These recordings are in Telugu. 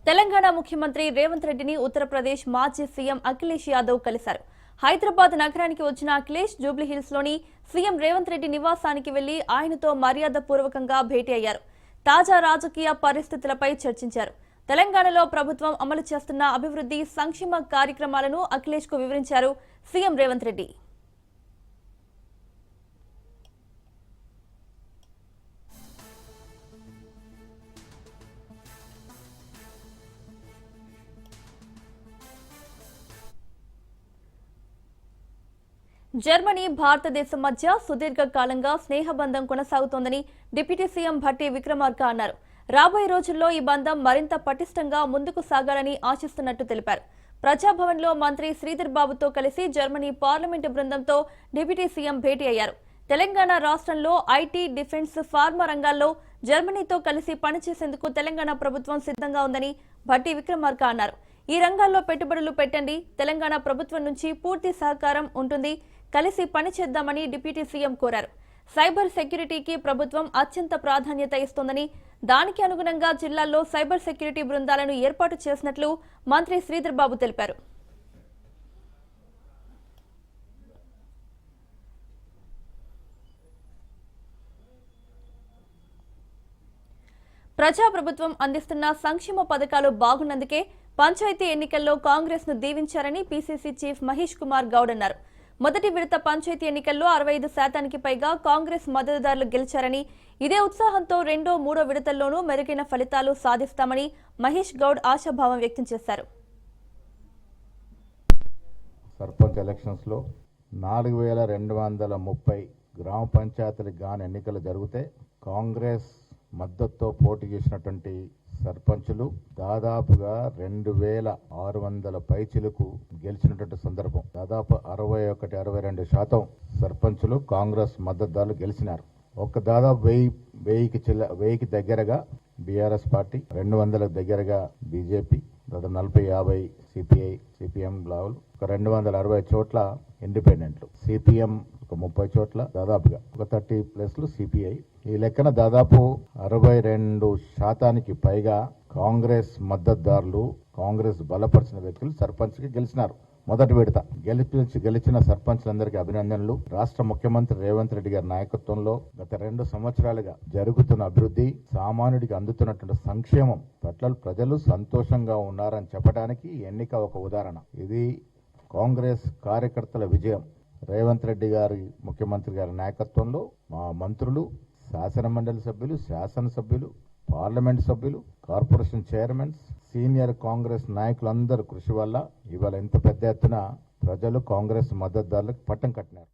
తెలంగాణ ముఖ్యమంత్రి రేవంత్ రెడ్డిని ఉత్తరప్రదేశ్ మాజీ సీఎం అఖిలేష్ యాదవ్ కలిశారు. హైదరాబాద్ నగరానికి వచ్చిన అఖిలేష్ జూబ్లీహిల్స్ లోని సీఎం రేవంత్ రెడ్డి నివాసానికి వెళ్లి ఆయనతో మర్యాదపూర్వకంగా భేటీ అయ్యారు. తాజా రాజకీయ పరిస్థితులపై చర్చించారు. తెలంగాణలో ప్రభుత్వం అమలు చేస్తున్న అభివృద్ధి సంక్షేమ కార్యక్రమాలను అఖిలేష్ కు వివరించారు సీఎం రేవంత్ రెడ్డి. జర్మనీ భారతదేశం మధ్య సుదీర్ఘ కాలంగా స్నేహబంధం కొనసాగుతోందని డిప్యూటీ సీఎం భట్టి విక్రమార్క అన్నారు. రాబోయే రోజుల్లో ఈ బంధం మరింత పటిష్టంగా ముందుకు సాగాలని ఆశిస్తున్నట్టు తెలిపారు. ప్రజాభవన్లో మంత్రి శ్రీధర్ బాబుతో కలిసి జర్మనీ పార్లమెంటు బృందంతో డిప్యూటీ సీఎం భేటీ అయ్యారు. తెలంగాణ రాష్ట్రంలో ఐటీ, డిఫెన్స్, ఫార్మా రంగాల్లో జర్మనీతో కలిసి పనిచేసేందుకు తెలంగాణ ప్రభుత్వం సిద్ధంగా ఉందని భట్టి విక్రమార్క అన్నారు. ఈ రంగాల్లో పెట్టుబడులు పెట్టండి, తెలంగాణ ప్రభుత్వం నుంచి పూర్తి సహకారం ఉంటుంది, కలిసి పనిచేద్దామని డిప్యూటీ సీఎం కోరారు. సైబర్ సెక్యూరిటీకి ప్రభుత్వం అత్యంత ప్రాధాన్యత ఇస్తోందని, దానికి అనుగుణంగా జిల్లాల్లో సైబర్ సెక్యూరిటీ బృందాలను ఏర్పాటు చేసినట్లు మంత్రి శ్రీధర్ బాబు తెలిపారు. ప్రజాప్రభుత్వం అందిస్తున్న సంక్షేమ పథకాలు బాగున్నందుకే పంచాయతీ ఎన్నికల్లో కాంగ్రెస్ ను దీవించారని పీసీసీ చీఫ్ మహేష్ కుమార్ గౌడ్ అన్నారు. మొదటి విడత పంచాయతీ ఎన్నికల్లో 65% పైగా కాంగ్రెస్ మద్దతుదారులు గెలిచారని, ఇదే ఉత్సాహంతో రెండో, మూడో విడతల్లోనూ మెరుగైన ఫలితాలు సాధిస్తామని మహేష్ గౌడ్ ఆశాభావం వ్యక్తం చేశారు. సర్పంచ్ ఎలక్షన్స్ లో 4230 గ్రామ పంచాయతీలకు గాను ఎన్నికలు జరిగితే కాంగ్రెస్ మద్దతుతో పోటీ చేసినటువంటి సర్పంచులు దాదాపుగా 2600 పైచిలకు గెలిచినటువంటి సందర్భం. దాదాపు 61-62% సర్పంచులు కాంగ్రెస్ మద్దతుదారులు గెలిచినారు. దాదాపు 1000కి దగ్గరగా బీఆర్ఎస్ పార్టీ, 200కు దగ్గరగా బీజేపీ, దాదాపు 40-50 సిపిఐ, సిపిఎం లావులు, 260 చోట్ల ఇండిపెండెంట్లు, సిపిఎం 30 చోట్ల, దాదాపుగా 30 ప్లేస్లు సిపిఐ. ఈ లెక్కన దాదాపు 62% పైగా కాంగ్రెస్ మద్దతుదారులు, కాంగ్రెస్ బలపరిచిన వ్యక్తులు సర్పంచ్కి గెలిచినారు. మొదటి విడత గెలిచిన సర్పంచ్లందరికీ అభినందనలు. రాష్ట్ర ముఖ్యమంత్రి రేవంత్ రెడ్డి గారి నాయకత్వంలో గత 2 సంవత్సరాలుగా జరుగుతున్న అభివృద్ధి, సామాన్యుడికి అందుతున్నటువంటి సంక్షేమం పట్ల ప్రజలు సంతోషంగా ఉన్నారని చెప్పడానికి ఎన్నిక ఒక ఉదాహరణ. ఇది కాంగ్రెస్ కార్యకర్తల విజయం. రేవంత్ రెడ్డి గారి, ముఖ్యమంత్రి గారి నాయకత్వంలో మా మంత్రులు, శాసనమండలి సభ్యులు, శాసనసభ్యులు, పార్లమెంట్ సభ్యులు, కార్పొరేషన్ చైర్మన్స్, సీనియర్ కాంగ్రెస్ నాయకులందరూ కృషి వల్ల ఇవాళ ఇంత పెద్ద ఎత్తున ప్రజలు కాంగ్రెస్ మద్దతుదారులకు పట్టం కట్టినారు.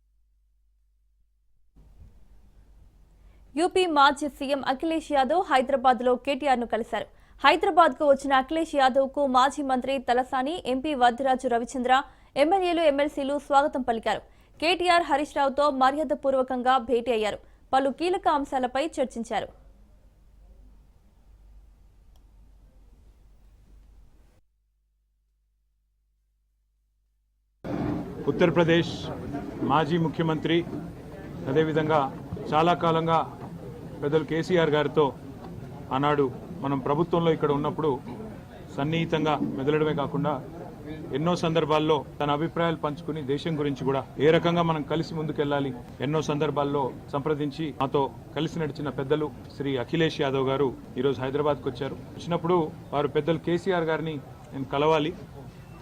యూపీ మాజీ సీఎం అఖిలేష్ యాదవ్ హైదరాబాద్ లో కేటీఆర్ ను కలిశారు. హైదరాబాద్ కు వచ్చిన అఖిలేష్ యాదవ్ కు మాజీ మంత్రి తలసాని, ఎంపీ వద్దిరాజు రవిచంద్ర, ఎమ్మెల్యేలు, ఎమ్మెల్సీలు స్వాగతం పలికారు. కేటీఆర్ హరీష్ రావుతో మర్యాదపూర్వకంగా భేటీ అయ్యారు. పలు కీలక అంశాలపై చర్చించారు. ఉత్తరప్రదేశ్ మాజీ ముఖ్యమంత్రి, అదేవిధంగా చాలా కాలంగా పెద్దలు కేసీఆర్ గారితో ఆనాడు మనం ప్రభుత్వంలో ఇక్కడ ఉన్నప్పుడు సన్నిహితంగా మెదలడమే కాకుండా ఎన్నో సందర్భాల్లో తన అభిప్రాయాలు పంచుకుని దేశం గురించి కూడా ఏ రకంగా మనం కలిసి ముందుకెళ్లాలి ఎన్నో సందర్భాల్లో సంప్రదించి మాతో కలిసి నడిచిన పెద్దలు శ్రీ అఖిలేష్ యాదవ్ గారు ఈరోజు హైదరాబాద్కు వచ్చారు. వచ్చినప్పుడు వారు పెద్దలు కేసీఆర్ గారిని నేను కలవాలి,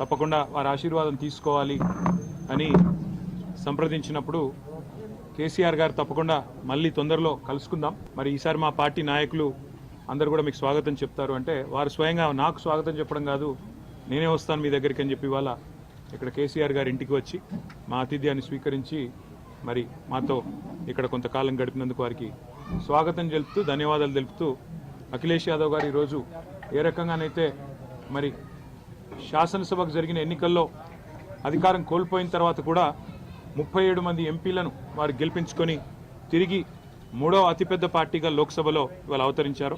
తప్పకుండా వారి ఆశీర్వాదం తీసుకోవాలి అని సంప్రదించినప్పుడు కేసీఆర్ గారు తప్పకుండా మళ్ళీ తొందరలో కలుసుకుందాం, మరి ఈసారి మా పార్టీ నాయకులు అందరూ కూడా మీకు స్వాగతం చెప్తారు అంటే, వారు స్వయంగా నాకు స్వాగతం చెప్పడం కాదు, నేనే వస్తాను మీ దగ్గరికి అని చెప్పి వాళ్ళ ఇక్కడ కేసీఆర్ గారి ఇంటికి వచ్చి మా ఆతిథ్యాన్ని స్వీకరించి మరి మాతో ఇక్కడ కొంతకాలం గడిపినందుకు వారికి స్వాగతం తెలుపుతూ, ధన్యవాదాలు తెలుపుతూ, అఖిలేష్ యాదవ్ గారు ఈరోజు ఏ రకంగానైతే మరి శాసనసభకు జరిగిన ఎన్నికల్లో అధికారం కోల్పోయిన తర్వాత కూడా 37 మంది ఎంపీలను వారు గెలిపించుకొని తిరిగి 3వ అతిపెద్ద పార్టీగా లోక్సభలో ఇవాళ అవతరించారు.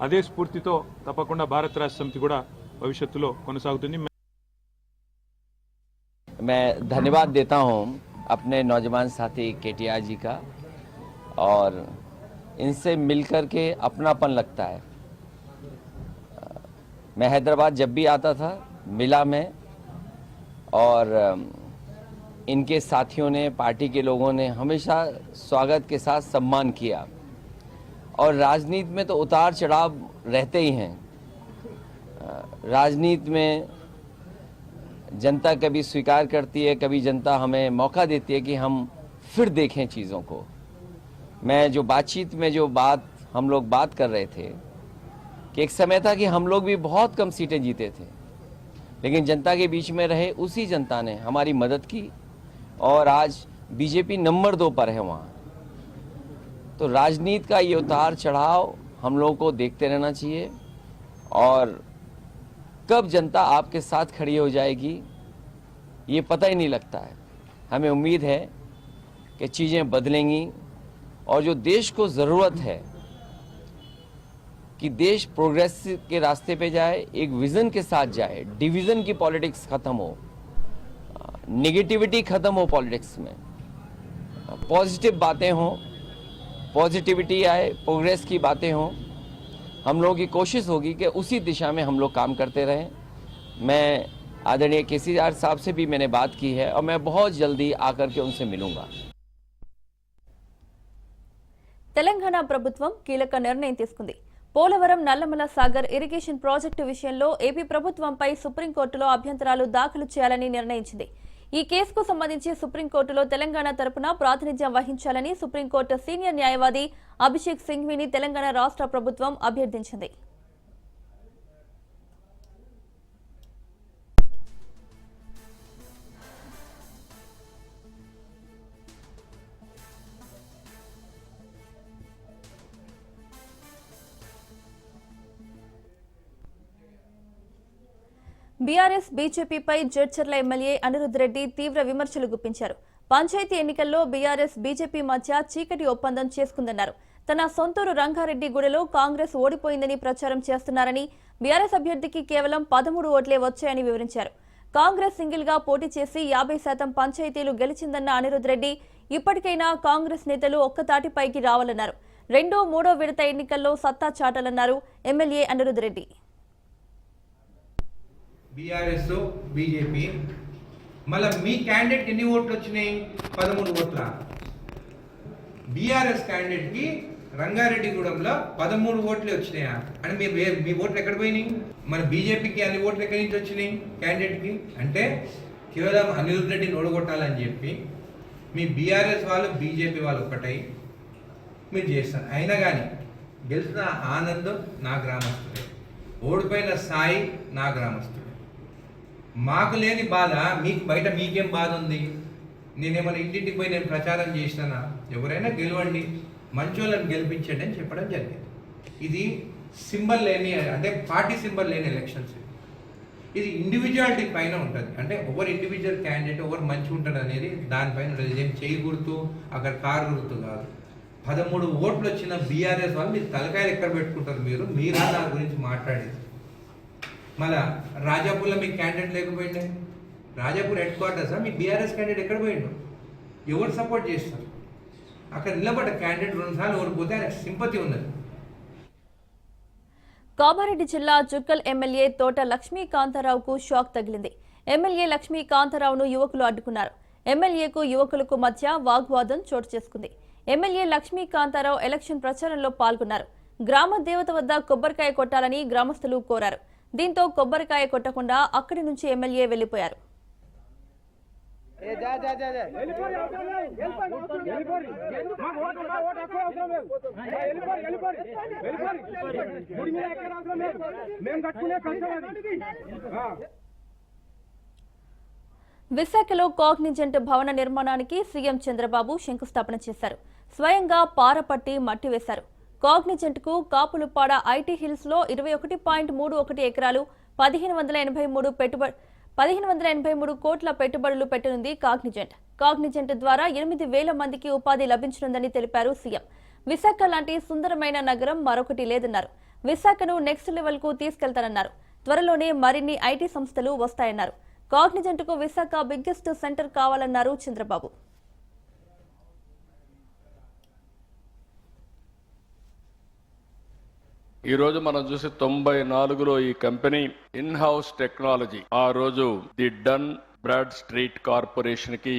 అదే స్ఫూర్తితో తప్పకుండా భారత రాష్ట్ర సమితి కూడా భవిష్యత్తులో కొనసాగుతుంది. मैं धन्यवाद देता हूं अपने नौजवान साथी केटीआर जी का, और इनसे मिलकर के अपनापन लगता है। मैं हैदराबाद जब भी आता था मिला में, और इनके साथियों ने, पार्टी के लोगों ने हमेशा स्वागत के साथ सम्मान किया। और राजनीति में तो उतार चढ़ाव रहते ही हैं। राजनीति में जनता कभी स्वीकार करती है, कभी जनता हमें मौका देती है कि हम फिर देखें चीज़ों को। मैं जो बातचीत में जो बात हम लोग बात कर रहे थे कि एक समय था कि हम लोग भी बहुत कम सीटें जीते थे, लेकिन जनता के बीच में रहे, उसी जनता ने हमारी मदद की और आज बीजेपी नंबर 2 पर है वहाँ। तो राजनीति का ये उतार चढ़ाव हम लोगों को देखते रहना चाहिए, और कब जनता आपके साथ खड़ी हो जाएगी ये पता ही नहीं लगता है। हमें उम्मीद है कि चीज़ें बदलेंगी, और जो देश को ज़रूरत है कि देश प्रोग्रेस के रास्ते पे जाए, एक विज़न के साथ जाए, डिवीज़न की पॉलिटिक्स ख़त्म हो, नेगेटिविटी ख़त्म हो पॉलिटिक्स में, पॉजिटिव बातें हों, पॉजिटिविटी आए, प्रोग्रेस की बातें हों। हम लोगों की कोशिश होगी कि उसी दिशा में हम लोग काम करते रहें। मैं आदरणीय केसीआर साहब से भी मैंने बात की है, और मैं बहुत जल्दी आकर के उनसे मिलूंगा। తెలంగాణ ప్రభుత్వం కీలక నిర్ణయం తీసుకుంది. పోలవరం నల్లమల సాగర్ ఇరిగేషన్ ప్రాజెక్టు విషయంలో ఏపీ ప్రభుత్వంపై సుప్రీంకోర్టులో అభ్యంతరాలు దాఖలు చేయాలని నిర్ణయించింది. ఈ కేసుకు సంబంధించి సుప్రీంకోర్టులో తెలంగాణ తరపున ప్రాతినిధ్యం వహించాలని సుప్రీంకోర్టు సీనియర్ న్యాయవాది అభిషేక్ సింఘ్వీని తెలంగాణ రాష్ట్ర ప్రభుత్వం అభ్యర్థించింది. బీఆర్ఎస్ బీజేపీపై జడ్చర్ల ఎమ్మెల్యే అనిరుద్ రెడ్డి తీవ్ర విమర్శలు గుప్పించారు. పంచాయతీ ఎన్నికల్లో బీఆర్ఎస్ బీజేపీ మధ్య చీకటి ఒప్పందం చేసుకుందన్నారు. తన సొంతూరు రంగారెడ్డిగూడలో కాంగ్రెస్ ఓడిపోయిందని ప్రచారం చేస్తున్నారని, బీఆర్ఎస్ అభ్యర్థికి కేవలం 13 ఓట్లే వచ్చాయని వివరించారు. కాంగ్రెస్ సింగిల్ గా పోటీ చేసి 50% పంచాయతీలు గెలిచిందన్న అనిరుద్ రెడ్డి ఇప్పటికైనా కాంగ్రెస్ నేతలు ఒక్కతాటిపైకి రావాలన్నారు. 2, 3 విడత ఎన్నికల్లో సత్తా చాటాలన్నారు MLA Anirudh Reddy. BRS BJP మళ్ళీ మీ క్యాండిడేట్కి ఎన్ని ఓట్లు వచ్చినాయి? 13 ఓట్ల. బీఆర్ఎస్ క్యాండిడేట్కి రంగారెడ్డిగూడెంలో 13 ఓట్లే వచ్చినాయా? అని మీ ఓట్లు ఎక్కడ పోయినాయి? మన బీజేపీకి అన్ని ఓట్లు ఎక్కడి నుంచి వచ్చినాయి క్యాండిడేట్కి? అంటే కేవలం అనిరుద్ రెడ్డిని ఓడగొట్టాలని చెప్పి మీ బీఆర్ఎస్ వాళ్ళు బీజేపీ వాళ్ళు ఒక్కటై మీరు చేస్తారు. అయినా కానీ గెలిచిన ఆనందం నా గ్రామస్తుడే, ఓడిపోయిన సాయి నా గ్రామస్తుడే. మాకు లేని బాధ మీకు బయట మీకేం బాధ ఉంది? నేనేమైనా ఇంటింటికి పోయి నేను ప్రచారం చేసినానా? ఎవరైనా గెలవండి, మంచోళ్ళని గెలిపించండి అని చెప్పడం జరిగింది. ఇది సింబల్ లేని, అంటే పార్టీ సింబల్ లేని ఎలక్షన్స్. ఇది ఇండివిజువాలిటీ పైన ఉంటుంది. అంటే ఎవరు ఇండివిజువల్ క్యాండిడేట్ ఎవరు మంచిగా ఉంటుంది అనేది దానిపైన ఉంటుంది. ఇదేం చేయి గుర్తు, అక్కడ కారు గుర్తు కాదు. 13 ఓట్లు వచ్చిన బీఆర్ఎస్ వాళ్ళు మీరు తలకాయలు ఎక్కడ పెట్టుకుంటారు? మీరా దాని గురించి మాట్లాడేది. మళ్ళా రాజాపూర్లో మీకు క్యాండిడేట్ లేకపోయిండే, రాజాపూర్ హెడ్ క్వార్టర్సా మీ బీఆర్ఎస్ క్యాండిడేట్ ఎక్కడ పోయిండు? ఎవరు సపోర్ట్ చేస్తారు? అక్కడ నిలబడ్డ క్యాండిడేట్ 2 సార్లు ఓడిపోతే ఆయన సింపతి ఉన్నది. కామారెడ్డి జిల్లా జుక్కల్ ఎమ్మెల్యే తోట లక్ష్మీకాంతారావుకు షాక్ తగిలింది. ఎమ్మెల్యే లక్ష్మీకాంతారావును యువకులు అడ్డుకున్నారు. ఎమ్మెల్యేకు యువకులకు మధ్య వాగ్వాదం చోటు చేసుకుంది. ఎమ్మెల్యే లక్ష్మీకాంతారావు ఎలక్షన్ ప్రచారంలో పాల్గొన్నారు. గ్రామ దేవత వద్ద కొబ్బరికాయ కొట్టాలని గ్రామస్తులు కోరారు. దీంతో కొబ్బరికాయ కొట్టకుండా అక్కడి నుంచి ఎమ్మెల్యే వెళ్లిపోయారు. విశాఖలో కాగ్నిజెంట్ భవన నిర్మాణానికి సీఎం చంద్రబాబు శంకుస్థాపన చేశారు. స్వయంగా పారపట్టి మట్టి వేశారు. కాగ్నిజెంట్ కు కాపులుపాడ ఐటీ హిల్స్ లో 21.31 ఎకరాలు 1583 కోట్ల పెట్టుబడులు పెట్టనుంది కాగ్నిజెంట్. కాగ్నిజెంట్ ద్వారా 8,000 మందికి ఉపాధి లభించనుందని తెలిపారు సీఎం. విశాఖ లాంటి సుందరమైన నగరం మరొకటి లేదన్నారు. విశాఖను నెక్స్ట్ లెవెల్ కు తీసుకెళ్తానన్నారు. త్వరలోనే మరిన్ని ఐటీ సంస్థలు వస్తాయన్నారు. కాగ్నిజెంట్ కు విశాఖ బిగ్గెస్ట్ సెంటర్ కావాలన్నారు చంద్రబాబు. ఈ రోజు మనం చూసి 94లో ఈ కంపెనీ ఇన్ హౌస్ టెక్నాలజీ, ఆ రోజు the Dun Bradstreet corporation కి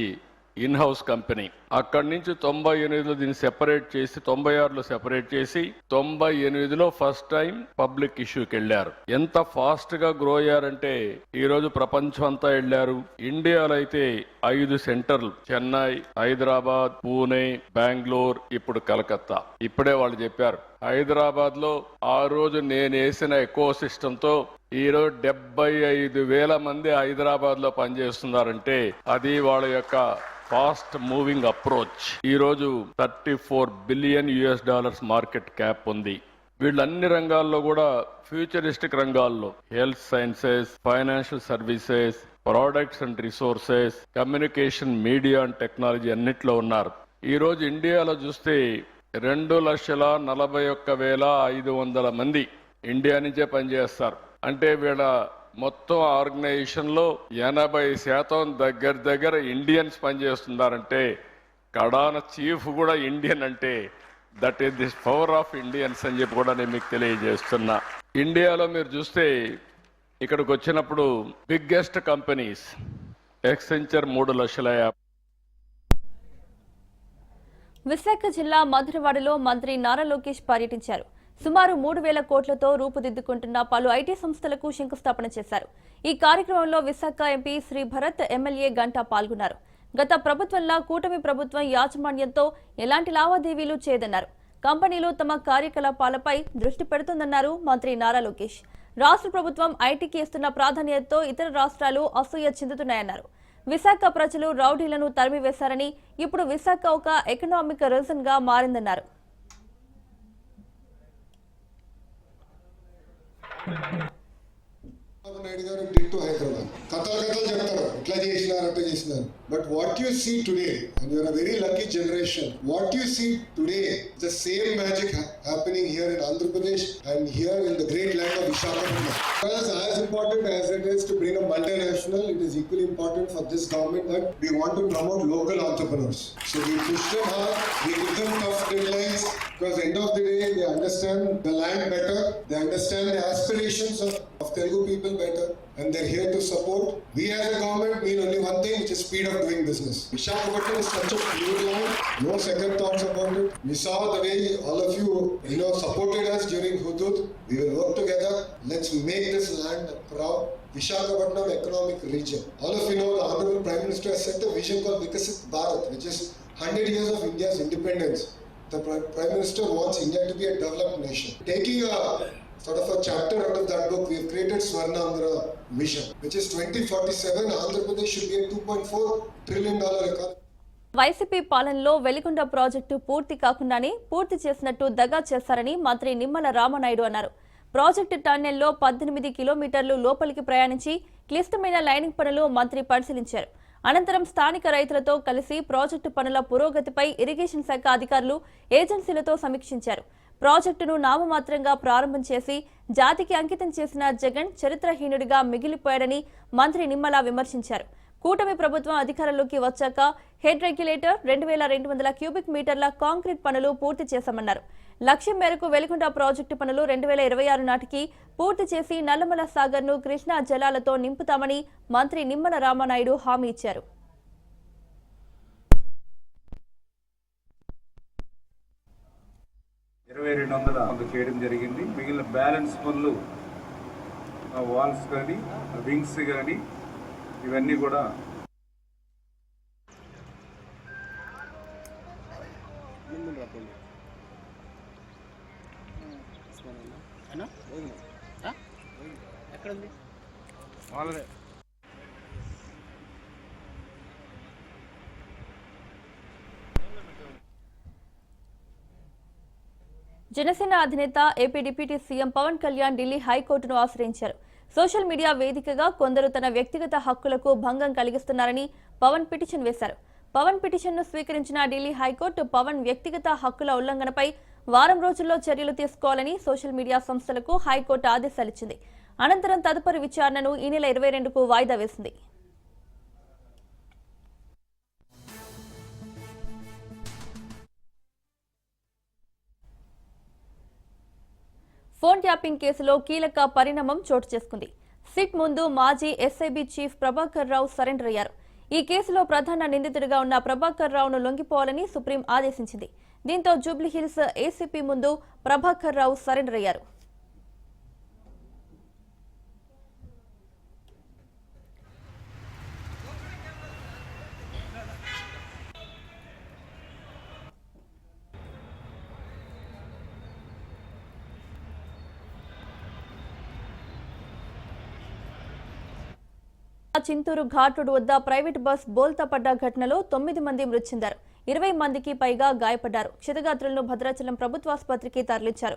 ఇన్ హౌస్ కంపెనీ. అక్కడి నుంచి 98లో దీన్ని సెపరేట్ చేసి 96లో సెపరేట్ చేసి 98లో ఫస్ట్ టైం పబ్లిక్ ఇష్యూకి వెళ్ళారు. ఎంత ఫాస్ట్ గా గ్రో అయ్యారంటే ఈ రోజు ప్రపంచం అంతా వెళ్ళారు. ఇండియాలో అయితే 5 సెంటర్లు, చెన్నై, హైదరాబాద్, పూణే, బెంగళూరు, ఇప్పుడు కలకత్తా. ఇప్పుడే వాళ్ళు చెప్పారు, హైదరాబాద్ లో ఆ రోజు నేను వేసిన ఎకో సిస్టమ్ తో ఈ రోజు 75,000 మంది హైదరాబాద్ లో పనిచేస్తున్నారంటే అది వాళ్ళ యొక్క ఫాస్ట్ మూవింగ్ అప్రోచ్. ఈ రోజు $34 బిలియన్ మార్కెట్ క్యాప్ ఉంది. వీళ్ళన్ని రంగాల్లో కూడా ఫ్యూచరిస్టిక్ రంగాల్లో health sciences, financial services, products and resources, communication, media and technology అన్నిట్లో ఉన్నారు. ఈ రోజు ఇండియాలో చూస్తే 2,41,500 మంది ఇండియా నుంచే పనిచేస్తారు. అంటే వీళ్ళ మొత్తం ఆర్గనైజేషన్ లో 80% దగ్గర ఇండియన్స్ పనిచేస్తున్నారంటే కడాన చీఫ్ కూడా ఇండియన్ అంటే that is this power of Indians అని చెప్పి కూడా నేను మీకు తెలియజేస్తున్నా. ఇండియాలో మీరు చూస్తే ఇక్కడికి వచ్చినప్పుడు బిగ్గెస్ట్ కంపెనీస్ ఎక్సెంచర్ 3 లక్షల. విశాఖ జిల్లా మధురవాడలో మంత్రి నారా లోకేష్ పర్యటించారు. సుమారు 3,000 కోట్లతో రూపుదిద్దుకుంటున్న పలు ఐటీ సంస్థలకు శంకుస్థాపన చేశారు. ఈ కార్యక్రమంలో విశాఖ ఎంపీ శ్రీ భరత్, ఎమ్మెల్యే గంటా పాల్గొన్నారు. గత ప్రభుత్వంలో కూటమి ప్రభుత్వం యాజమాన్యంతో ఎలాంటి లావాదేవీలు చేయదన్నారు. కంపెనీలు తమ కార్యకలాపాలపై దృష్టి పెడుతుందన్నారు మంత్రి నారా లోకేష్. రాష్ట్ర ప్రభుత్వం ఐటీకి ఇస్తున్న ప్రాధాన్యతతో ఇతర రాష్ట్రాలు అసూయ చెందుతున్నాయన్నారు. విశాఖ ప్రజలు రౌడీలను తరిమివేశారని, ఇప్పుడు విశాఖ ఒక ఎకనామిక్ రీజన్ గా మారిందన్నారు. నాయుడు గారు did to Hyderabad. కథలు చెప్తారు, ఇట్లా చేసినారు, అట్లా చేసినారు. But what you see today, and you are a very lucky generation, what you see today, the same magic happening here in Andhra Pradesh and here in the great land of Visakhapatnam. As important as it is to bring a multinational, it is equally important for this government that we want to promote local entrepreneurs. So we push them hard, we give them tough deadlines, because end of the day they understand the land better, they understand the aspirations of Telugu people better, and they're here to support. We as a government mean only one thing, which is speed of doing business. Visakhapatnam is such a pure land, no second thoughts about it. We saw the way all of you supported us during Hudud. We will work together. Let's make this land proud. Visakhapatnam economic region. All of you know the Honorable Prime Minister has set a vision called Vikasit Bharat, which is 100 years of India's independence. The Prime Minister wants India to be a developed nation. Taking a sort of a chapter out of that book, we have created Swarnandhra Mission, which is 2047. Andhra Pradesh should be a $2.4 trillion economy. YCP పాలనలో వెలిగొండ ప్రాజెక్టు పూర్తి కాకుండానే పూర్తి చేసినట్టు దగా చేశారని మంత్రి నిమ్మల రామనాయుడు అన్నారు. ప్రాజెక్టు టన్నెల్లో 18 కిలోమీటర్లు లోపలికి ప్రయాణించి క్లిష్టమైన లైనింగ్ పనులు మంత్రి పరిశీలించారు. అనంతరం స్థానిక రైతులతో కలిసి ప్రాజెక్టు పనుల పురోగతిపై ఇరిగేషన్ శాఖ అధికారులు, ఏజెన్సీలతో సమీక్షించారు. ప్రాజెక్టును నామమాత్రంగా ప్రారంభం చేసి జాతికి అంకితం చేసిన జగన్ చరిత్రహీనుడిగా మిగిలిపోయాడని మంత్రి నిమ్మల విమర్శించారు. కూటమి ప్రభుత్వం అధికారంలోకి వచ్చాక హెడ్ రెగ్యులేటర్ 2,200 క్యూబిక్ మీటర్ల కాంక్రీట్ పనులు పూర్తి చేశామన్నారు. లక్ష్యం మేరకు వెలిగొండ ప్రాజెక్టు పనులు 2026 నాటికి పూర్తి చేసి నల్లమల సాగర్ను కృష్ణా జలాలతో నింపుతామని మంత్రి నిమ్మల రామనాయుడు హామీ ఇచ్చారు. 2,200 చేయడం జరిగింది. మిగిలిన బ్యాలెన్స్ పనులు వాల్స్ కానీ వింగ్స్ కానీ ఇవన్నీ కూడా వాళ్ళే. జనసేన అధినేత AP deputy CM Pawan Kalyan Delhi హైకోర్టును ఆశ్రయించారు. సోషల్ మీడియా వేదికగా కొందరు తన వ్యక్తిగత హక్కులకు భంగం కలిగిస్తున్నారని పవన్ పిటిషన్ వేశారు. పవన్ పిటిషన్ను స్వీకరించిన ఢిల్లీ హైకోర్టు పవన్ వ్యక్తిగత హక్కుల ఉల్లంఘనపై వారం రోజుల్లో చర్యలు తీసుకోవాలని సోషల్ మీడియా సంస్థలకు హైకోర్టు ఆదేశాలిచ్చింది. అనంతరం తదుపరి విచారణను ఈ నెల 22కు వాయిదా వేసింది. ఫోన్ ట్యాపింగ్ కేసులో కీలక పరిణామం చోటు చేసుకుంది. సిట్ ముందు మాజీ SIB chief Prabhakar Rao surrender అయ్యారు. ఈ కేసులో ప్రధాన నిందితుడిగా ఉన్న ప్రభాకర్ రావును లొంగిపోవాలని సుప్రీం ఆదేశించింది. దీంతో జూబ్లీహిల్స్ ఏసీపీ ముందు ప్రభాకర్ రావు సరెండర్ అయ్యారు. చింతూరు ఘాట్ రోడ్ వద్ద ప్రైవేట్ బస్ బోల్తా పడ్డ ఘటనలో 9 మంది మృతి చెందారు. 20 మందికి పైగా గాయపడ్డారు. క్షతగాత్రులను భద్రాచలం ప్రభుత్వాసుపత్రికి తరలించారు.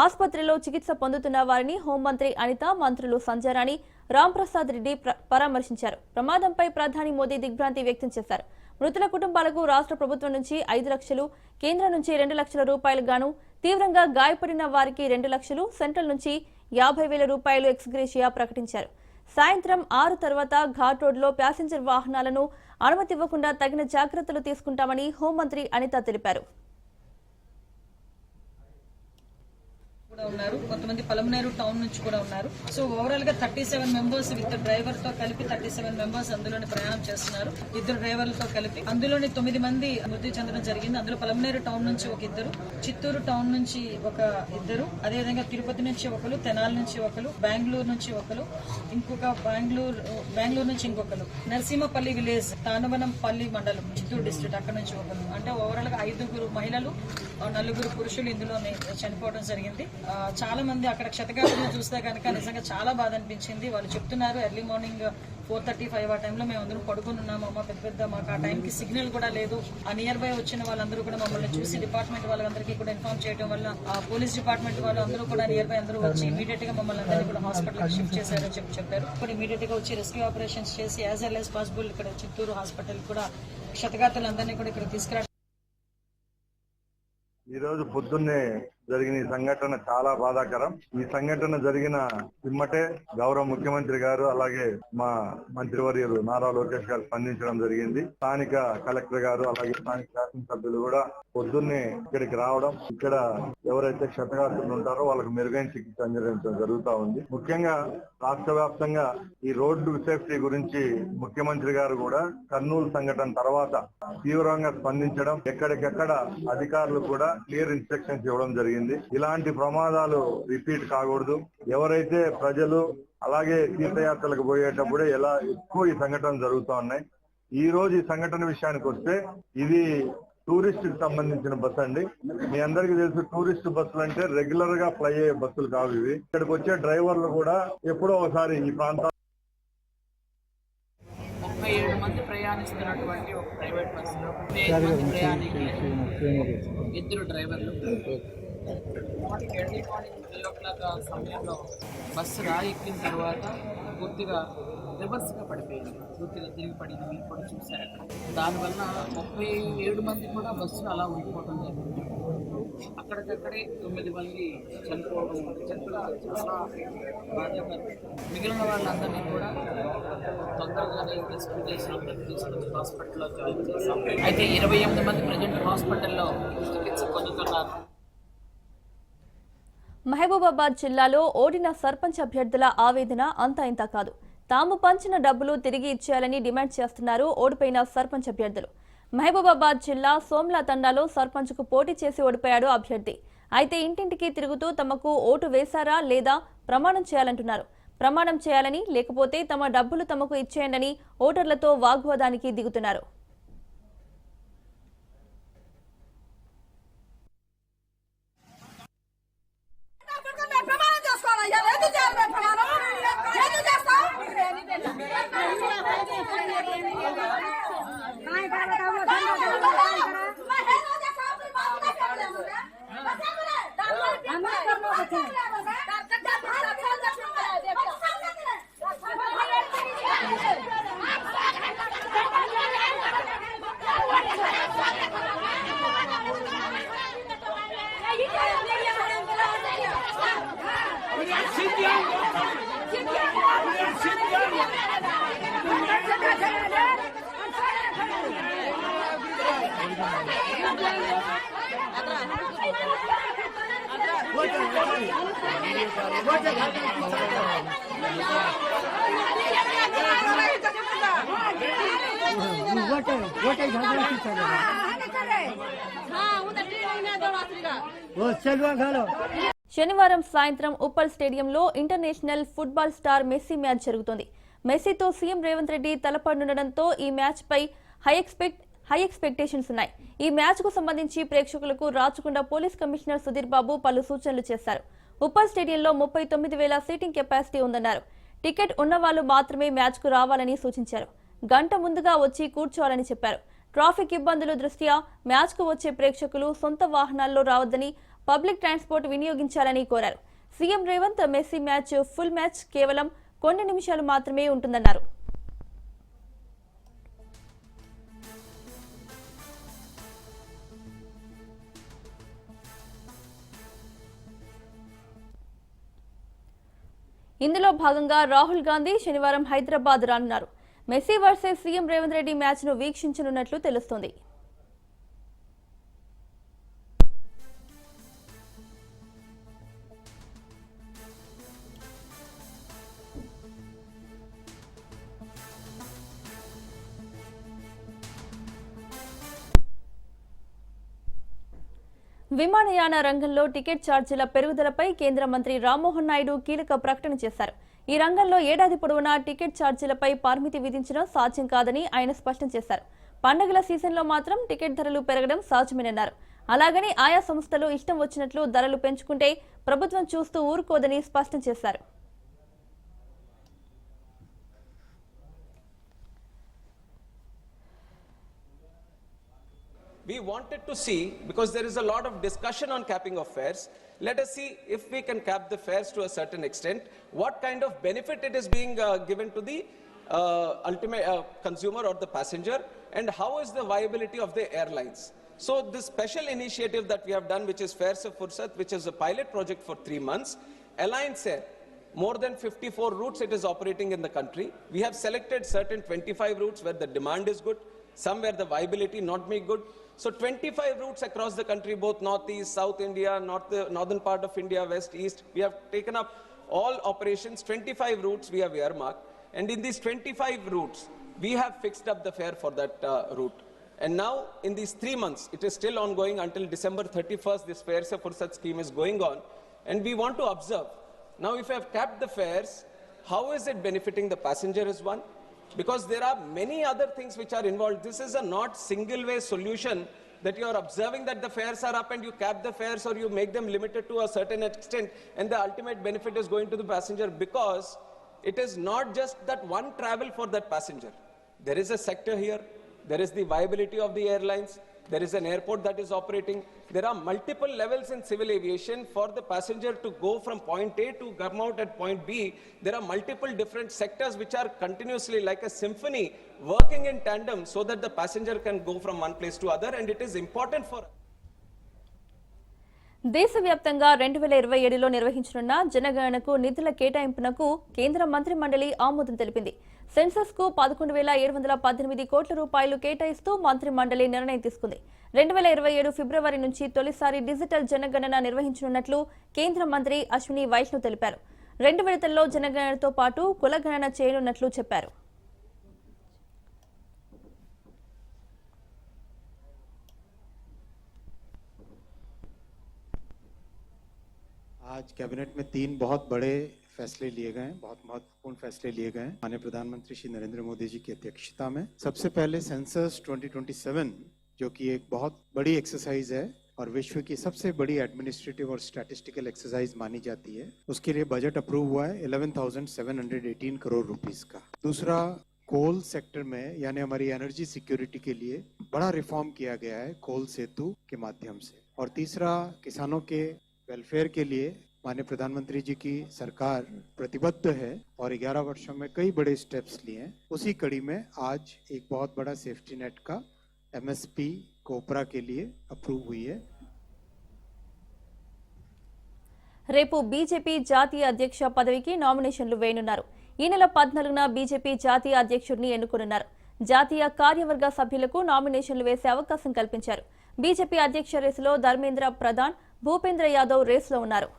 ఆసుపత్రిలో చికిత్స పొందుతున్న వారిని హోంమంత్రి అనిత, మంత్రులు సంజయరాణి, రాంప్రసాద్ రెడ్డి పరామర్శించారు. ప్రమాదంపై ప్రధాని మోదీ దిగ్భ్రాంతి వ్యక్తం చేశారు. మృతుల కుటుంబాలకు రాష్ట్ర ప్రభుత్వం నుంచి 5 లక్షలు, కేంద్రం నుంచి 2 లక్షల రూపాయలు గాను, తీవ్రంగా గాయపడిన వారికి 2 లక్షలు, సెంట్రల్ నుంచి 50,000 రూపాయలు ఎక్స్గ్రేషియా ప్రకటించారు. సాయంత్రం 6 తర్వాత ఘాట్ రోడ్లో ప్యాసింజర్ వాహనాలను అనుమతి ఇవ్వకుండా తగిన జాగ్రత్తలు తీసుకుంటామని హోంమంత్రి అనిత తెలిపారు. ఉన్నారు కొంతమంది పలమనేరు టౌన్ నుంచి కూడా ఉన్నారు. సో ఓవరాల్ గా 37 మెంబర్స్ విత్ డ్రైవర్ తో కలిపి 37 మెంబర్స్ అందులోని ప్రయాణం చేస్తున్నారు. 2 డ్రైవర్లతో కలిపి అందులోని 9 మంది మృతి చెందడం జరిగింది. అందులో పలమనేరు టౌన్ నుంచి ఒక 2, చిత్తూరు టౌన్ నుంచి ఒక 2, అదేవిధంగా తిరుపతి నుంచి ఒకరు, తెనాలి నుంచి ఒకరు, బెంగళూరు నుంచి ఒకరు, ఇంకొక బెంగళూరు నుంచి ఇంకొకరు, నరసింహపల్లి విలేజ్, తానవనంపల్లి మండలం, చిత్తూరు డిస్ట్రిక్ట్ అక్కడ నుంచి ఒకరు. అంటే ఓవరాల్ గా 5 మహిళలు, 4 పురుషులు ఇందులోనే చనిపోవడం జరిగింది. చాలా మంది అక్కడ క్షతగాత్రులను చూస్తే కనుక నిజంగా చాలా బాధ అనిపించింది. వాళ్ళు చెప్తున్నారు ఎర్లీ మార్నింగ్ 4:35 ఆ టైంలో మేము అందరం పడుకుని ఉన్నాము. పెద్ద మాకు ఆ టైంకి సిగ్నల్ కూడా లేదు. ఆ నియర్ బై వచ్చిన వాళ్ళందరూ కూడా మమ్మల్ని చూసి డిపార్ట్మెంట్ వాళ్ళందరికీ కూడా ఇన్ఫార్మ్ చేయడం వల్ల ఆ పోలీస్ డిపార్ట్మెంట్ వాళ్ళు అందరూ కూడా నియర్ బై అందరూ వచ్చి ఇమీడియట్ గా మమ్మల్ని అందరినీ కూడా హాస్పిటల్ షిఫ్ట్ చేశారని చెప్పారు. ఇప్పుడు ఇమీడియట్ గా వచ్చి రెస్క్యూ ఆపరేషన్స్ చేసి యాజ్ వెల్ యాజ్ పాసిబుల్ ఇక్కడ చిత్తూరు హాస్పిటల్ కూడా క్షతగాత్రులందరినీ కూడా ఇక్కడ తీసుకురా. ఈ రోజు పొద్దున్నే జరిగిన ఈ సంఘటన చాలా బాధాకరం. ఈ సంఘటన జరిగిన పిమ్మటే గౌరవ ముఖ్యమంత్రి గారు అలాగే మా మంత్రివర్యులు నారా లోకేష్ గారు స్పందించడం జరిగింది. స్థానిక కలెక్టర్ గారు అలాగే స్థానిక శాసనసభ్యులు కూడా పొద్దున్నే ఇక్కడికి రావడం, ఇక్కడ ఎవరైతే క్షతగాత్రులు ఉంటారో వాళ్ళకు మెరుగైన చికిత్స అందించడం జరుగుతూ ఉంది. ముఖ్యంగా రాష్ట్ర వ్యాప్తంగా ఈ రోడ్డు సేఫ్టీ గురించి ముఖ్యమంత్రి గారు కూడా కర్నూలు సంఘటన తర్వాత తీవ్రంగా స్పందించడం, ఎక్కడికెక్కడ అధికారులు కూడా క్లియర్ ఇన్స్ట్రక్షన్స్ ఇవ్వడం జరిగింది. ఇలాంటి ప్రమాదాలు రిపీట్ కాకూడదు. ఎవరైతే ప్రజలు అలాగే తీర్థయాత్రలకు పోయేటప్పుడే ఎలా ఎక్కువ ఈ సంఘటనలు జరుగుతూ ఉన్నాయి. ఈ రోజు ఈ సంఘటన విషయానికి వస్తే ఇది టూరిస్ట్ కి సంబంధించిన బస్సు అండి. మీ అందరికీ తెలుసు టూరిస్ట్ బస్సులు అంటే రెగ్యులర్ గా ఫ్లై అయ్యే బస్సులు కావు ఇవి. ఇక్కడికి వచ్చే డ్రైవర్లు కూడా ఎప్పుడో ఒకసారి ఈ ప్రాంతాలు 37 మంది ప్రయాణిస్తున్నటువంటి ఒక ప్రైవేట్ బస్సులో 5 మంది ప్రయాణికులు, 2 డ్రైవర్లు. ఎర్లీ మార్నింగ్ 3 o'clock సమయంలో బస్సు ఎక్కిన తర్వాత పూర్తిగా రివర్స్గా పడిపోయింది. పూర్తిగా తిరిగి పడింది. మీరు కూడా చూశారు. దానివల్ల 37 మంది కూడా బస్సులు అలా ఉండిపోవడం జరిగింది. అక్కడికక్కడే 9 మంది చనిపోవడం చాలా బాధాకరం. మిగిలిన వాళ్ళందరినీ కూడా తొందరగానే రెస్క్యూ చేసి తీసుకుని హాస్పిటల్లో జాయిన్ చేశాం. అయితే 28 మంది ప్రజెంట్ హాస్పిటల్లో చికిత్స పొందుతున్నారు. మహబూబాబాద్ జిల్లాలో ఓడిన సర్పంచ్ అభ్యర్థుల ఆవేదన అంతా ఇంత కాదు. తాము పంచిన డబ్బులు తిరిగి ఇచ్చేయాలని డిమాండ్ చేస్తున్నారు ఓడిపోయిన సర్పంచ్ అభ్యర్థులు. మహబూబాబాద్ జిల్లా సోమ్లా తండాలో సర్పంచ్కు పోటీ చేసి ఓడిపోయాడు అభ్యర్థి. అయితే ఇంటింటికి తిరుగుతూ తమకు ఓటు వేశారా లేదా ప్రమాణం చేయాలంటున్నారు. ప్రమాణం చేయాలని, లేకపోతే తమ డబ్బులు తమకు ఇచ్చేయండి ఓటర్లతో వాగ్వాదానికి దిగుతున్నారు. శనివారం సాయంత్రం ఉప్పల్ స్టేడియంలో international football star Messi match జరుగుతోంది. మెస్సీతో సీఎం రేవంత్ రెడ్డి తలపడనుండడంతో ఈ మ్యాచ్ పై హై ఎక్స్పెక్టేషన్స్ ఉన్నాయి. ఈ మ్యాచ్ కు సంబంధించి ప్రేక్షకులకు రాచకొండ పోలీస్ కమిషనర్ సుధీర్ బాబు పలు సూచనలు చేశారు. ఉప్పల్ స్టేడియంలో 39,000 సీటింగ్ కెపాసిటీ ఉందన్నారు. టికెట్ ఉన్నవాళ్లు మాత్రమే మ్యాచ్ కు రావాలని సూచించారు. గంట ముందుగా వచ్చి కూర్చోవాలని చెప్పారు. ట్రాఫిక్ ఇబ్బందుల దృష్ట్యా మ్యాచ్ కు వచ్చే ప్రేక్షకులు సొంత వాహనాల్లో రావద్దని, పబ్లిక్ ట్రాన్స్పోర్ట్ వినియోగించాలని కోరారు. CM Revanth Messi match full match కేవలం కొన్ని నిమిషాలు మాత్రమే ఉంటుందన్నారు. ఇందులో భాగంగా రాహుల్ గాంధీ శనివారం హైదరాబాద్ రానున్నారు. Messi versus CM Revanth Reddy match ను వీక్షించనున్నట్లు తెలుస్తోంది. విమానయాన రంగంలో టికెట్ ఛార్జీల పెరుగుదలపై కేంద్ర మంత్రి రామ్మోహన్ నాయుడు కీలక ప్రకటన చేశారు. ఈ రంగంలో ఏడాది పొడవునా టికెట్ ఛార్జీలపై పరిమితి విధించడం సాధ్యం కాదని ఆయన స్పష్టం చేశారు. పండుగల సీజన్లో మాత్రం టికెట్ ధరలు పెరగడం సహజమేనన్నారు. అలాగని ఆయా సంస్థలు ఇష్టం వచ్చినట్లు ధరలు పెంచుకుంటే ప్రభుత్వం చూస్తూ ఊరుకోదని స్పష్టం చేశారు. We wanted to see, because there is a lot of discussion on capping of fares, let us see if we can cap the fares to a certain extent, what kind of benefit it is being given to the ultimate consumer or the passenger, and how is the viability of the airlines. So this special initiative that we have done, which is Fares Se Fursat, which is a pilot project for 3 months, Alliance Air, more than 54 routes it is operating in the country. We have selected certain 25 routes where the demand is good, some where the viability not be good. So 25 routes across the country, both Northeast, South India, northern part of India, West, East. We have taken up all operations, 25 routes we have earmarked. And in these 25 routes, we have fixed up the fare for that route. And now, in these 3 months, it is still ongoing until December 31st, this Fares Se Fursat scheme is going on. And we want to observe. Now, if I have capped the fares, how is it benefiting the passenger is one? Because there are many other things which are involved. This is a not single way solution that you are observing that the fares are up and you cap the fares or you make them limited to a certain extent and the ultimate benefit is going to the passenger, because it is not just that one travel for that passenger. There is a sector here. There is the viability of the airlines. There is an airport that is operating. There are multiple levels in civil aviation for the passenger to go from point A to come out at point B. There are multiple different sectors which are continuously like a symphony working in tandem so that the passenger can go from one place to other, and it is important for దేశవ్యాప్తంగా 2027లో నిర్వహించనున్న జనగణనకు నిధుల కేటాయింపునకు కేంద్ర మంత్రి మండలి ఆమోదం తెలిపింది. సెన్సస్ కు 11,718 కోట్ల రూపాయలు కేటాయిస్తూ మంత్రి మండలి నిర్ణయం తీసుకుంది. 2027 ఫిబ్రవరి నుంచి తొలిసారి డిజిటల్ జనగణన నిర్వహించనున్నట్లు కేంద్ర మంత్రి అశ్విని వైష్ణవ్ తెలిపారు. 2 విడతల్లో జనగణనతో పాటు కులగణన చేయనున్నట్లు చెప్పారు. आज कैबिनेट में 3 बहुत बड़े फैसले लिए गए हैं, बहुत महत्वपूर्ण फैसले लिए गए हैं माननीय प्रधानमंत्री श्री नरेंद्र मोदी जी की अध्यक्षता में। सबसे पहले सेंसस 2027, जो कि एक बहुत बड़ी एक्सरसाइज है और विश्व की सबसे बड़ी एडमिनिस्ट्रेटिव और स्टैटिस्टिकल एक्सरसाइज मानी जाती है, उसके लिए बजट अप्रूव हुआ है 11,718 करोड़ रुपीस का। दूसरा, कोल सेक्टर में यानी हमारी एनर्जी सिक्योरिटी के लिए बड़ा रिफॉर्म किया गया है कोल सेतु के माध्यम से। और तीसरा, किसानों के वेलफेयर के लिए माननीय प्रधानमंत्री जी की सरकार प्रतिबद्ध है और 11 वर्षों में कई बड़े स्टेप्स लिए हैं। उसी कड़ी में आज एक बहुत बड़ा सेफ्टी नेट का एमएसपी कोपरा के लिए अप्रूव हुई है। రేపు బీజేపీ జాతీయ అధ్యక్ష పదవికి నామినేషన్లు వేయనున్నారు. ఈ నెల 14న బీజేపీ జాతీయ అధ్యక్షుడిని ఎన్నుకోనున్నారు. జాతీయ కార్యవర్గ సభ్యులకు నామినేషన్లు వేసే అవకాశం కల్పించారు. బీజేపీ అధ్యక్ష రేసులో ధర్మేంద్ర ప్రధాన్, భూపేంద్ర యాదవ్ రేసులో ఉన్నారు.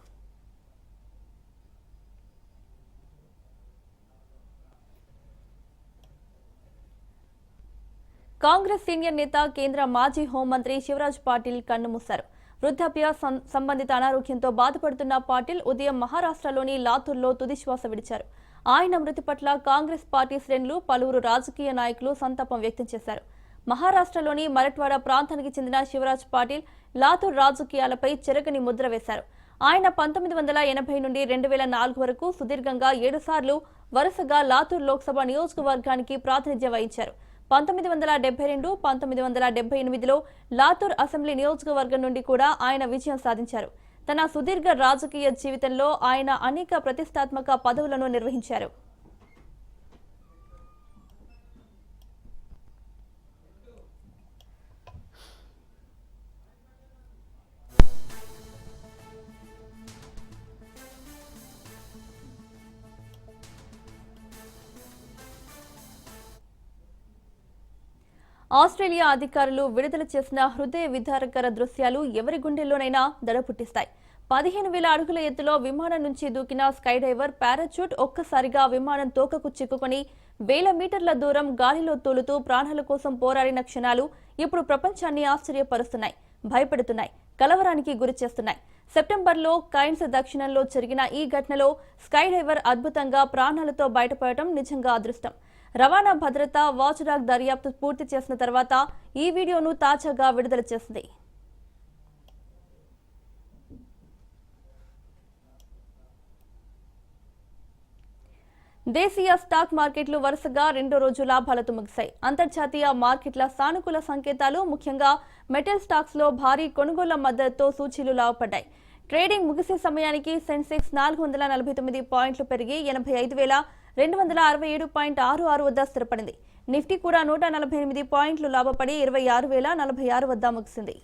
కాంగ్రెస్ సీనియర్ నేత కేంద్ర మాజీ హోంమంత్రి శివరాజ్ పాటిల్ కన్నుమూశారు. వృద్ధాప్య సంబంధిత అనారోగ్యంతో బాధపడుతున్న పాటిల్ ఉదయం మహారాష్ట్రలోని లాతూర్లో తుదిశ్వాస విడిచారు. ఆయన మృతి పట్ల కాంగ్రెస్ పార్టీ శ్రేణులు, పలువురు రాజకీయ నాయకులు సంతాపం వ్యక్తం చేశారు. మహారాష్ట్రలోని మరట్వాడ ప్రాంతానికి చెందిన శివరాజ్ పాటిల్ లాతూర్ రాజకీయాలపై చెరగని ముద్ర వేశారు. ఆయన 1980 నుండి 2004 వరకు సుదీర్ఘంగా 7 సార్లు వరుసగా లాతూర్ లోక్సభ నియోజకవర్గానికి ప్రాతినిధ్యం వహించారు. 1972, 1978లో లాతూర్ అసెంబ్లీ నియోజకవర్గం నుండి కూడా ఆయన విజయం సాధించారు. తన సుదీర్ఘ రాజకీయ జీవితంలో ఆయన అనేక ప్రతిష్టాత్మక పదవులను నిర్వహించారు. ఆస్ట్రేలియా అధికారులు విడుదల చేసిన హృదయ విదారకర దృశ్యాలు ఎవరి గుండెల్లోనైనా దడ పుట్టిస్తాయి. 15,000 అడుగుల ఎత్తులో విమానం నుంచి దూకిన స్కై డైవర్ పారాచూట్ ఒక్కసారిగా విమానం తోకకు చిక్కుకొని 1000 మీటర్ల దూరం గాలిలో తోలుతూ ప్రాణాల కోసం పోరాడిన క్షణాలు ఇప్పుడు ప్రపంచాన్ని ఆశ్చర్యపరుస్తున్నాయి, భయపెడుతున్నాయి, కలవరానికి గురి చేస్తున్నాయి. సెప్టెంబర్లో కైన్స్ దక్షిణంలో జరిగిన ఈ ఘటనలో స్కై డైవర్ అద్భుతంగా ప్రాణాలతో బయటపడటం నిజంగా అదృష్టం. రవాణా భద్రత వాచ్డాగ్ దర్యాప్తు పూర్తి చేసిన తర్వాత ఈ వీడియోను తాజాగా విడుదల చేసింది. దేశీయ స్టాక్ మార్కెట్లు వరుసగా రెండో రోజు లాభాలతో ముగిశాయి. అంతర్జాతీయ మార్కెట్ల సానుకూల సంకేతాలు, ముఖ్యంగా మెటల్ స్టాక్స్ లో భారీ కొనుగోళ్ల మద్దతుతో సూచీలు లాభపడ్డాయి. ట్రేడింగ్ ముగిసే సమయానికి సెన్సెక్స్ 449 పాయింట్లు పెరిగి 85,267.66 వద్ద స్థిరపడింది. నిఫ్టీ కూడా 148 పాయింట్లు లాభపడి 26,046 వద్ద ముగిసింది.